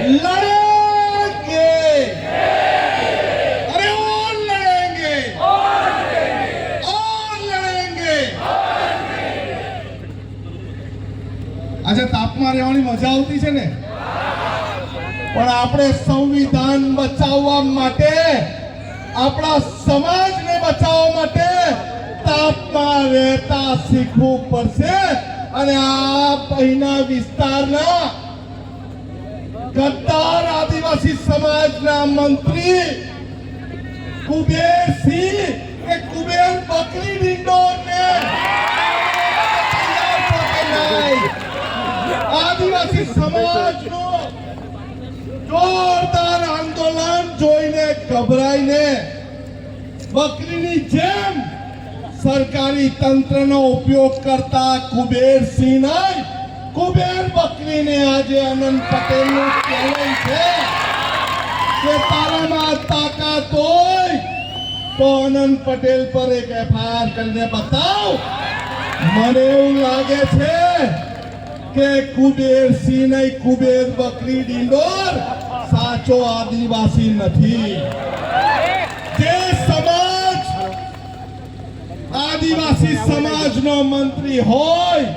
लड़ेंगे, अरे और लड़ेंगे, और लड़ेंगे। अच्छा तापमान રહેવાની મજા આવતી છે ને, પણ આપણે સંવિધાન બચાવવા માટે, આપણા સમાજને બચાવવા માટે તાપમાં રહેતા શીખવું પડશે. અને આ અહીંના વિસ્તારના ગદ્દાર આદિવાસી સમાજના મંત્રી કુબેરસિંહ કે કુબેર બકરી ડિંડોરને આદિવાસી સમાજનો જોરદાર આંદોલન જોઈને ગભરાઈને બકરીની જેમ સરકારી તંત્રનો ઉપયોગ કરતા કુબેરસિંહ નહીં, કુબેર બકરીને આજે આનંદ પટેલનું ચેલેન્જ છે કે તારામાં તાકાત હોય તો આનંદ પટેલ પર એક એફઆઈઆર કરીને બતાવ. મને એવું લાગે છે કે કુબેરસિંહ નહીં, કુબેર બકરી ડિંડોર સાચો આદિવાસી નથી. જે સમાજ આદિવાસી સમાજનો મંત્રી હોય